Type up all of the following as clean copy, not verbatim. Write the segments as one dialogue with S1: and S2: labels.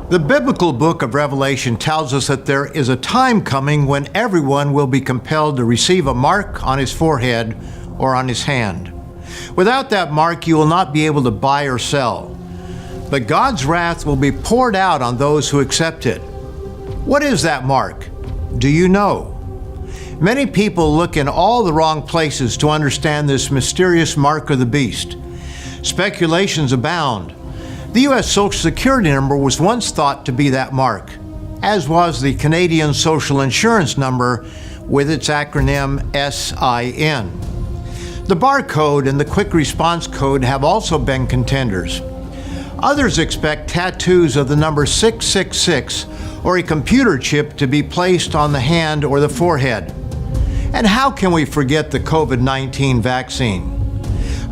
S1: The biblical book of Revelation tells us that there is a time coming when everyone will be compelled to receive a mark on his forehead or on his hand. Without that mark, you will not be able to buy or sell. But God's wrath will be poured out on those who accept it. What is that mark? Do you know? Many people look in all the wrong places to understand this mysterious mark of the beast. Speculations abound. The U.S. Social Security number was once thought to be that mark, as was the Canadian Social Insurance number with its acronym SIN. The barcode and the quick response code have also been contenders. Others expect tattoos of the number 666 or a computer chip to be placed on the hand or the forehead. And how can we forget the COVID-19 vaccine?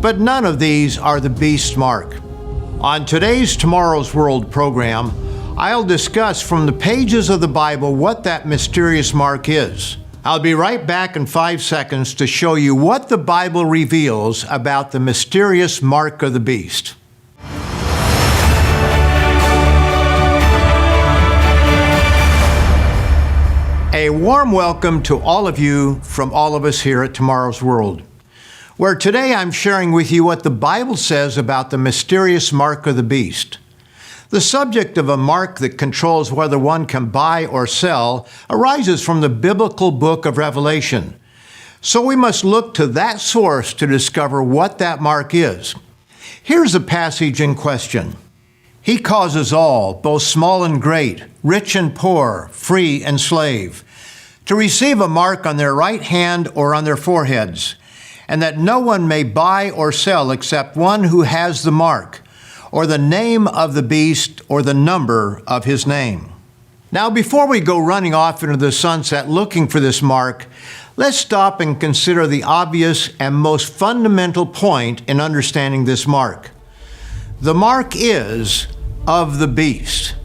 S1: But none of these are the beast's mark. On today's Tomorrow's World program, I'll discuss from the pages of the Bible what that mysterious mark is. I'll be right back in 5 seconds to show you what the Bible reveals about the mysterious mark of the beast. A warm welcome to all of you from all of us here at Tomorrow's World, where today I'm sharing with you what the Bible says about the mysterious mark of the beast. The subject of a mark that controls whether one can buy or sell arises from the biblical book of Revelation. So we must look to that source to discover what that mark is. Here's the passage in question. He causes all, both small and great, rich and poor, free and slave, to receive a mark on their right hand or on their foreheads, and that no one may buy or sell except one who has the mark, or the name of the beast, or the number of his name. Now, before we go running off into the sunset looking for this mark, let's stop and consider the obvious and most fundamental point in understanding this mark. The mark is of the beast.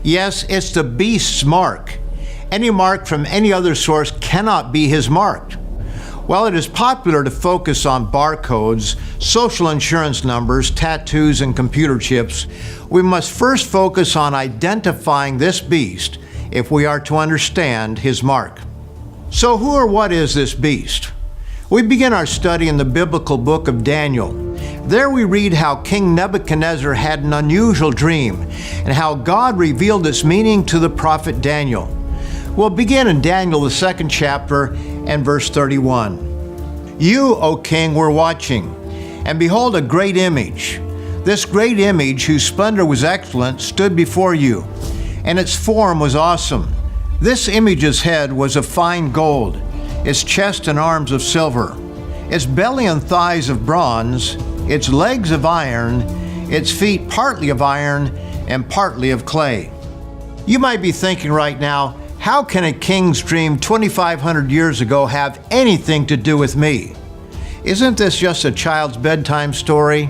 S1: Yes, it's the beast's mark. Any mark from any other source cannot be his mark. While it is popular to focus on barcodes, social insurance numbers, tattoos, and computer chips, we must first focus on identifying this beast if we are to understand his mark. So who or what is this beast? We begin our study in the biblical book of Daniel. There we read how King Nebuchadnezzar had an unusual dream and how God revealed its meaning to the prophet Daniel. We'll begin in Daniel, the 2nd chapter, and verse 31. You, O king, were watching, and behold a great image. This great image, whose splendor was excellent, stood before you, and its form was awesome. This image's head was of fine gold, its chest and arms of silver, its belly and thighs of bronze, its legs of iron, its feet partly of iron and partly of clay. You might be thinking right now, how can a king's dream 2,500 years ago have anything to do with me? Isn't this just a child's bedtime story?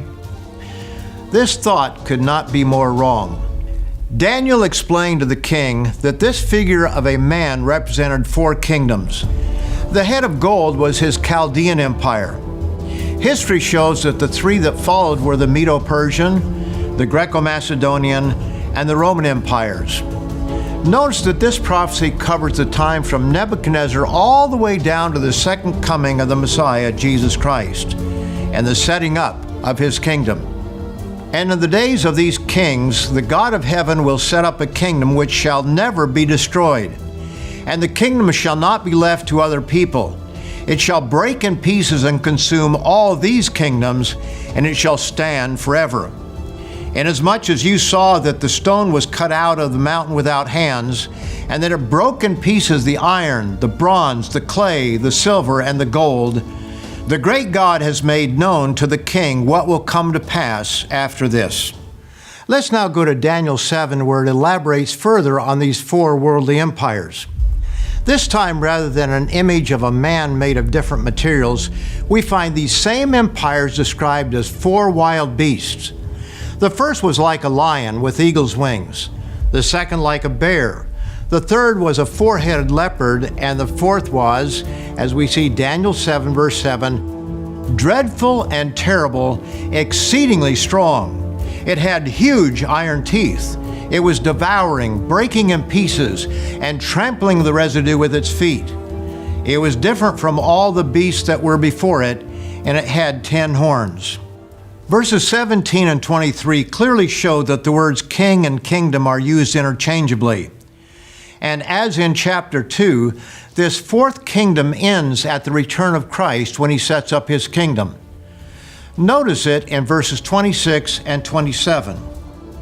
S1: This thought could not be more wrong. Daniel explained to the king that this figure of a man represented 4 kingdoms. The head of gold was his Chaldean empire. History shows that the 3 that followed were the Medo-Persian, the Greco-Macedonian, and the Roman empires. Notice that this prophecy covers the time from Nebuchadnezzar all the way down to the second coming of the Messiah, Jesus Christ, and the setting up of his kingdom. And in the days of these kings, the God of heaven will set up a kingdom which shall never be destroyed. And the kingdom shall not be left to other people. It shall break in pieces and consume all these kingdoms, and it shall stand forever. Inasmuch as you saw that the stone was cut out of the mountain without hands, and that it broke in pieces the iron, the bronze, the clay, the silver, and the gold, the great God has made known to the king what will come to pass after this. Let's now go to Daniel 7, where it elaborates further on these 4 worldly empires. This time, rather than an image of a man made of different materials, we find these same empires described as 4 wild beasts. The first was like a lion with eagle's wings, the second like a bear, the third was a 4-headed leopard, and the fourth was, as we see Daniel 7 verse 7, dreadful and terrible, exceedingly strong. It had huge iron teeth. It was devouring, breaking in pieces, and trampling the residue with its feet. It was different from all the beasts that were before it, and it had 10 horns. Verses 17 and 23 clearly show that the words king and kingdom are used interchangeably. And as in chapter 2, this fourth kingdom ends at the return of Christ when he sets up his kingdom. Notice it in verses 26 and 27.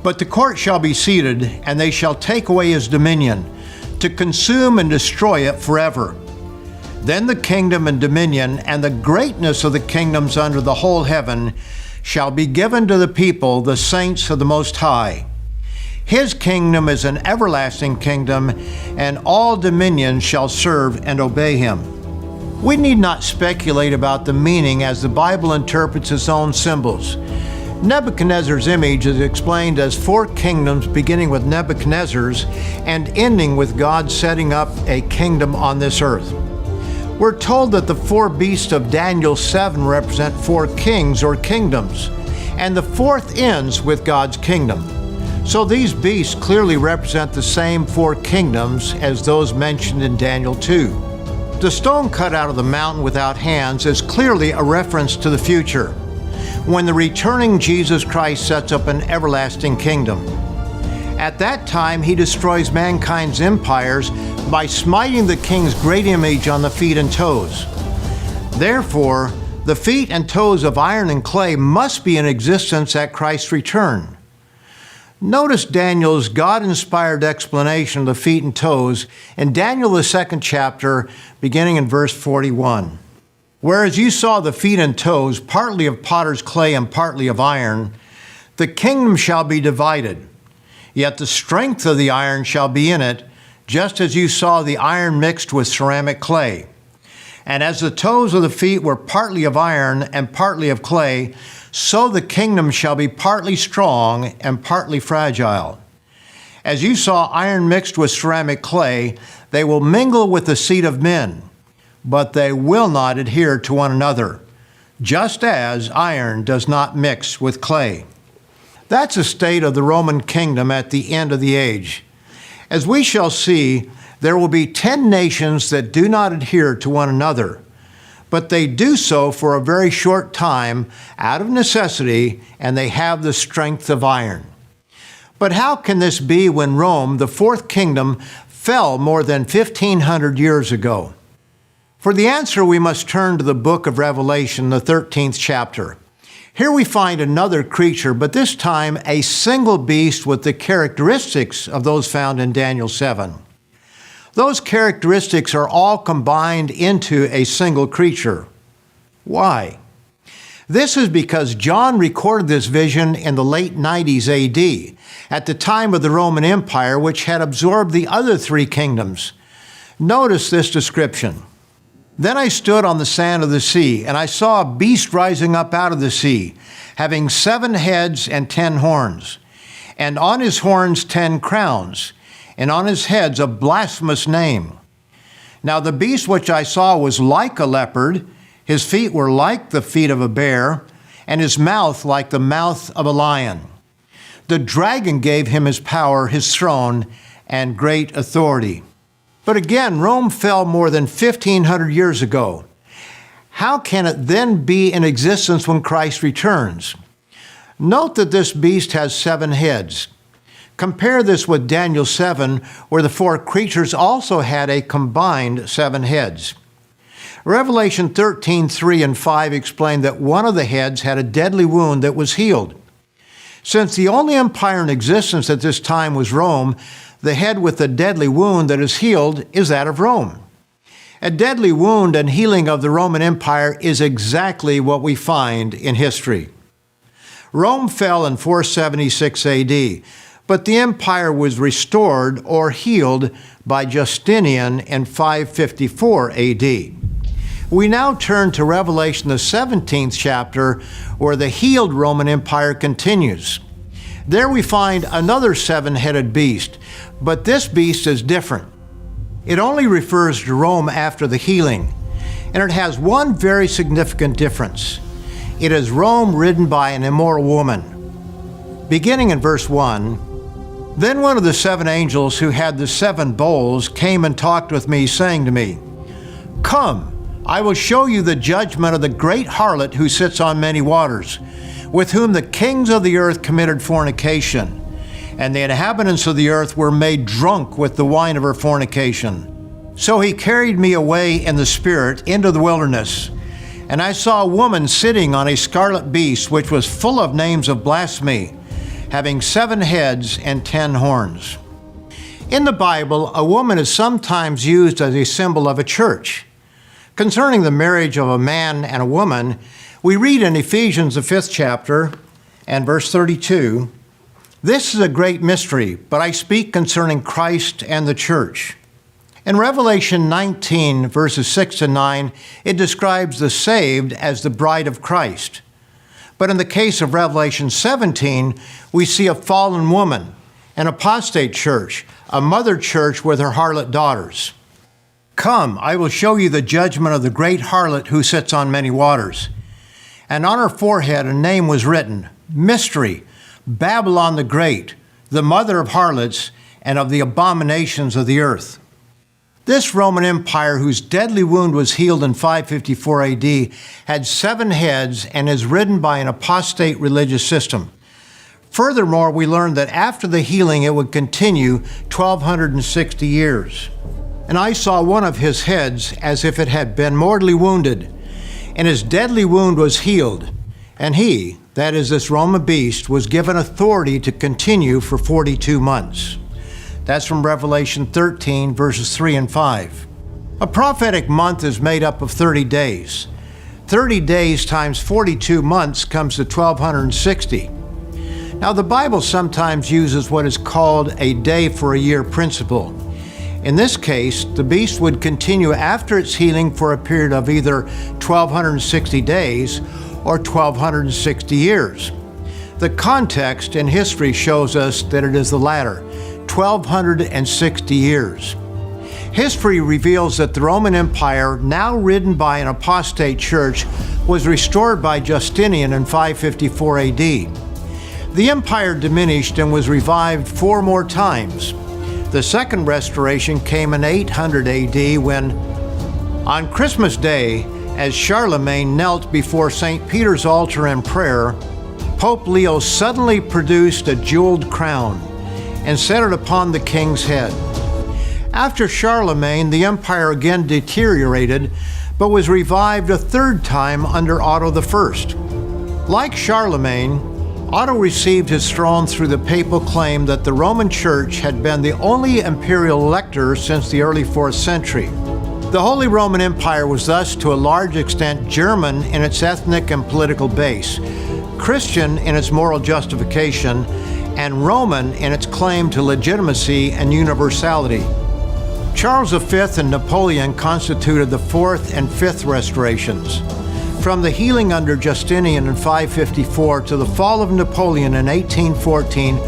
S1: But the court shall be seated, and they shall take away his dominion, to consume and destroy it forever. Then the kingdom and dominion and the greatness of the kingdoms under the whole heaven shall be given to the people, the saints of the Most High. His kingdom is an everlasting kingdom, and all dominions shall serve and obey him. We need not speculate about the meaning as the Bible interprets its own symbols. Nebuchadnezzar's image is explained as 4 kingdoms beginning with Nebuchadnezzar's and ending with God setting up a kingdom on this earth. We're told that the 4 beasts of Daniel 7 represent 4 kings or kingdoms, and the 4th ends with God's kingdom. So these beasts clearly represent the same 4 kingdoms as those mentioned in Daniel 2. The stone cut out of the mountain without hands is clearly a reference to the future, when the returning Jesus Christ sets up an everlasting kingdom. At that time, he destroys mankind's empires by smiting the king's great image on the feet and toes. Therefore, the feet and toes of iron and clay must be in existence at Christ's return. Notice Daniel's God-inspired explanation of the feet and toes in Daniel the 2nd chapter, beginning in verse 41. Whereas you saw the feet and toes, partly of potter's clay and partly of iron, the kingdom shall be divided. Yet the strength of the iron shall be in it, just as you saw the iron mixed with ceramic clay. And as the toes of the feet were partly of iron and partly of clay, so the kingdom shall be partly strong and partly fragile. As you saw iron mixed with ceramic clay, they will mingle with the seed of men, but they will not adhere to one another, just as iron does not mix with clay. That's a state of the Roman kingdom at the end of the age. As we shall see, there will be 10 nations that do not adhere to one another, but they do so for a very short time out of necessity, and they have the strength of iron. But how can this be when Rome, the 4th kingdom, fell more than 1,500 years ago? For the answer, we must turn to the book of Revelation, the 13th chapter. Here we find another creature, but this time a single beast with the characteristics of those found in Daniel 7. Those characteristics are all combined into a single creature. Why? This is because John recorded this vision in the late 90s AD, at the time of the Roman Empire, which had absorbed the other 3 kingdoms. Notice this description. Then I stood on the sand of the sea, and I saw a beast rising up out of the sea, having 7 heads and 10 horns, and on his horns 10 crowns, and on his heads a blasphemous name. Now the beast which I saw was like a leopard, his feet were like the feet of a bear, and his mouth like the mouth of a lion. The dragon gave him his power, his throne, and great authority. But again, Rome fell more than 1,500 years ago. How can it then be in existence when Christ returns? Note that this beast has 7 heads. Compare this with Daniel 7, where the 4 creatures also had a combined 7 heads. Revelation 13:3 and 5 explain that one of the heads had a deadly wound that was healed. Since the only empire in existence at this time was Rome, the head with the deadly wound that is healed is that of Rome. A deadly wound and healing of the Roman Empire is exactly what we find in history. Rome fell in 476 AD, but the empire was restored or healed by Justinian in 554 AD. We now turn to Revelation, the 17th chapter, where the healed Roman Empire continues. There we find another 7-headed beast, but this beast is different. It only refers to Rome after the healing, and it has one very significant difference. It is Rome ridden by an immoral woman. Beginning in verse 1, Then one of the 7 angels who had the 7 bowls came and talked with me, saying to me, "Come, I will show you the judgment of the great harlot who sits on many waters, with whom the kings of the earth committed fornication, and the inhabitants of the earth were made drunk with the wine of her fornication." So he carried me away in the Spirit into the wilderness, and I saw a woman sitting on a scarlet beast, which was full of names of blasphemy, having 7 heads and 10 horns. In the Bible, a woman is sometimes used as a symbol of a church. Concerning the marriage of a man and a woman, we read in Ephesians, the 5th chapter, and verse 32, "This is a great mystery, but I speak concerning Christ and the church." In Revelation 19, verses 6 and 9, it describes the saved as the bride of Christ. But in the case of Revelation 17, we see a fallen woman, an apostate church, a mother church with her harlot daughters. "Come, I will show you the judgment of the great harlot who sits on many waters." And on her forehead a name was written, Mystery, Babylon the Great, the mother of harlots and of the abominations of the earth. This Roman Empire, whose deadly wound was healed in 554 AD, had 7 heads and is ridden by an apostate religious system. Furthermore, we learned that after the healing it would continue 1,260 years. "And I saw one of his heads as if it had been mortally wounded, and his deadly wound was healed. And he," that is this Roman beast, "was given authority to continue for 42 months. That's from Revelation 13, verses 3 and 5. A prophetic month is made up of 30 days. 30 days times 42 months comes to 1,260. Now, the Bible sometimes uses what is called a day for a year principle. In this case, the beast would continue after its healing for a period of either 1,260 days or 1,260 years. The context in history shows us that it is the latter, 1,260 years. History reveals that the Roman Empire, now ridden by an apostate church, was restored by Justinian in 554 AD. The empire diminished and was revived 4 more times. The second restoration came in 800 AD when, on Christmas Day, as Charlemagne knelt before St. Peter's altar in prayer, Pope Leo suddenly produced a jeweled crown and set it upon the king's head. After Charlemagne, the empire again deteriorated, but was revived a 3rd time under Otto I. Like Charlemagne, Otto received his throne through the papal claim that the Roman Church had been the only imperial elector since the early 4th century. The Holy Roman Empire was thus to a large extent German in its ethnic and political base, Christian in its moral justification, and Roman in its claim to legitimacy and universality. Charles V and Napoleon constituted the 4th and 5th restorations. From the healing under Justinian in 554 to the fall of Napoleon in 1814,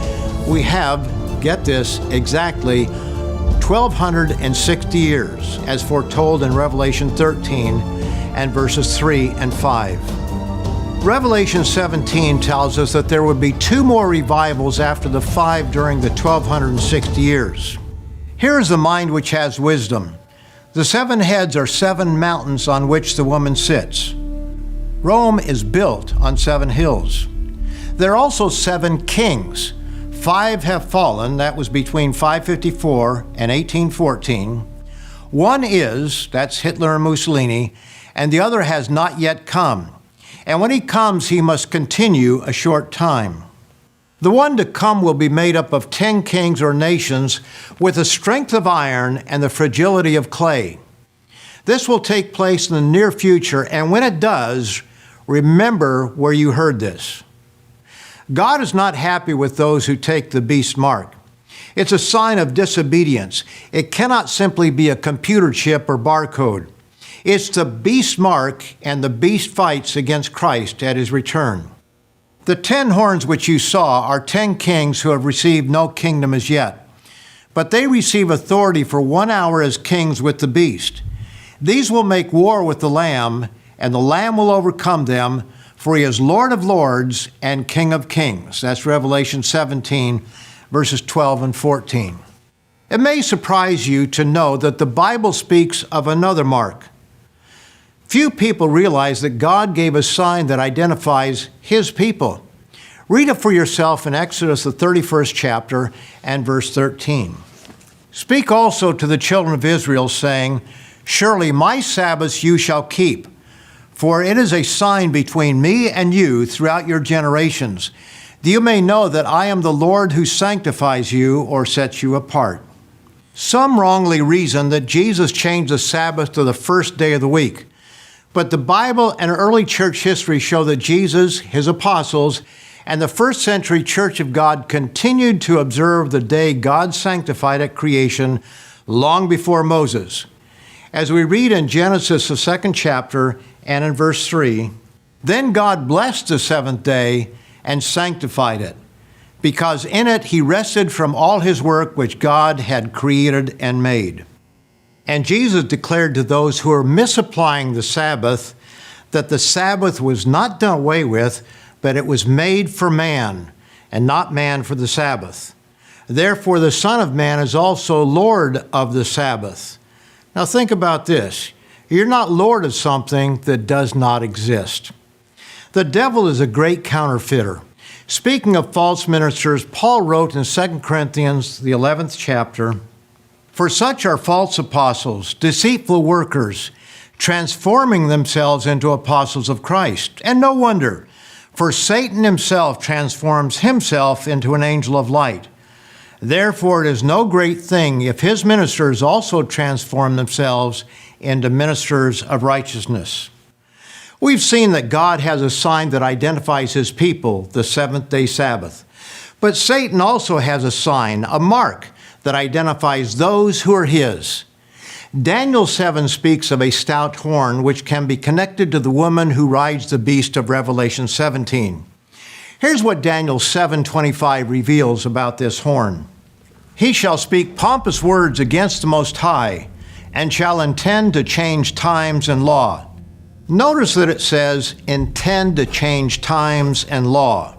S1: we have, get this, exactly 1,260 years, as foretold in Revelation 13 and verses 3 and 5. Revelation 17 tells us that there would be 2 more revivals after the 5 during the 1,260 years. Here is the mind which has wisdom. The 7 heads are 7 mountains on which the woman sits. Rome is built on 7 hills. There are also 7 kings. 5 have fallen, that was between 554 and 1814. 1 is, that's Hitler and Mussolini, and the other has not yet come. And when he comes, he must continue a short time. The one to come will be made up of 10 kings or nations with the strength of iron and the fragility of clay. This will take place in the near future, and when it does, remember where you heard this. God is not happy with those who take the beast mark. It's a sign of disobedience. It cannot simply be a computer chip or barcode. It's the beast mark, and the beast fights against Christ at his return. The 10 horns which you saw are 10 kings who have received no kingdom as yet, but they receive authority for 1 hour as kings with the beast. These will make war with the Lamb, and the Lamb will overcome them, for he is Lord of lords and King of kings. That's Revelation 17, verses 12 and 14. It may surprise you to know that the Bible speaks of another mark. Few people realize that God gave a sign that identifies His people. Read it for yourself in Exodus, the 31st chapter, and verse 13. Speak also to the children of Israel, saying, Surely my Sabbaths you shall keep, for it is a sign between me and you throughout your generations, that you may know that I am the Lord who sanctifies you or sets you apart. Some wrongly reason that Jesus changed the Sabbath to the first day of the week. But the Bible and early church history show that Jesus, His apostles, and the first century Church of God continued to observe the day God sanctified at creation long before Moses. As we read in Genesis, the 2nd chapter, and in verse 3, Then God blessed the seventh day and sanctified it, because in it He rested from all His work which God had created and made. And Jesus declared to those who were misapplying the Sabbath that the Sabbath was not done away with, but it was made for man, and not man for the Sabbath. Therefore the Son of Man is also Lord of the Sabbath. Now think about this. You're not Lord of something that does not exist. The devil is a great counterfeiter. Speaking of false ministers, Paul wrote in 2 Corinthians, the 11th chapter, For such are false apostles, deceitful workers, transforming themselves into apostles of Christ. And no wonder, for Satan himself transforms himself into an angel of light. Therefore it is no great thing if his ministers also transform themselves into ministers of righteousness. We've seen that God has a sign that identifies His people, the seventh-day Sabbath. But Satan also has a sign, a mark, that identifies those who are his. Daniel 7 speaks of a stout horn which can be connected to the woman who rides the beast of Revelation 17. Here's what Daniel 7:25 reveals about this horn. He shall speak pompous words against the Most High, and shall intend to change times and law. Notice that it says, intend to change times and law.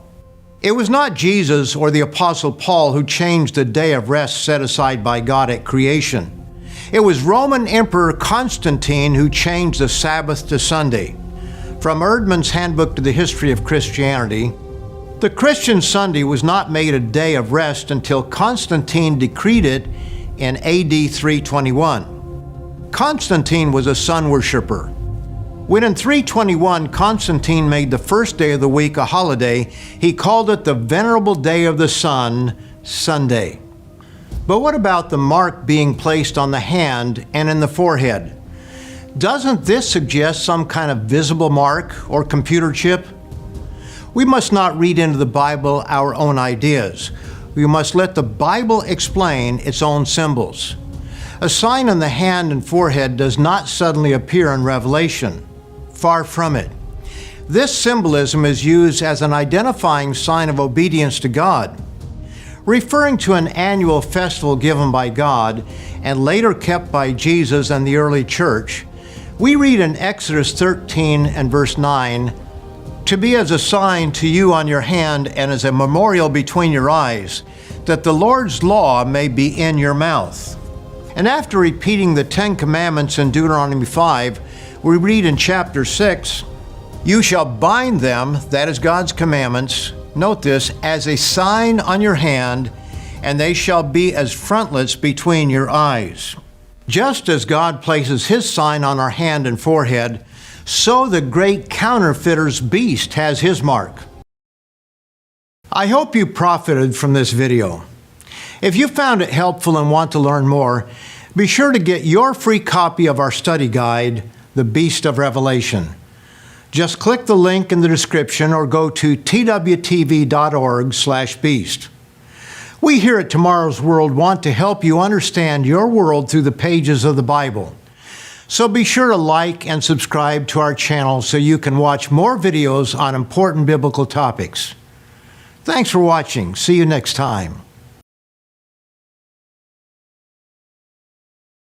S1: It was not Jesus or the Apostle Paul who changed the day of rest set aside by God at creation. It was Roman Emperor Constantine who changed the Sabbath to Sunday. From Erdman's Handbook to the History of Christianity, the Christian Sunday was not made a day of rest until Constantine decreed it in AD 321. Constantine was a sun worshiper. When in 321 Constantine made the first day of the week a holiday, he called it the Venerable Day of the Sun, Sunday. But what about the mark being placed on the hand and in the forehead? Doesn't this suggest some kind of visible mark or computer chip? We must not read into the Bible our own ideas. We must let the Bible explain its own symbols. A sign on the hand and forehead does not suddenly appear in Revelation. Far from it. This symbolism is used as an identifying sign of obedience to God. Referring to an annual festival given by God and later kept by Jesus and the early church, we read in Exodus 13 and verse 9, to be as a sign to you on your hand and as a memorial between your eyes, that the Lord's law may be in your mouth. And after repeating the 10 Commandments in Deuteronomy 5, we read in chapter 6, you shall bind them, that is God's commandments, note this, as a sign on your hand, and they shall be as frontlets between your eyes. Just as God places His sign on our hand and forehead, so the great counterfeiter's beast has his mark. I hope you profited from this video. If you found it helpful and want to learn more, be sure to get your free copy of our study guide, The Beast of Revelation. Just click the link in the description or go to twtv.org/beast. We here at Tomorrow's World want to help you understand your world through the pages of the Bible. So be sure to like and subscribe to our channel so you can watch more videos on important biblical topics. Thanks for watching. See you next time.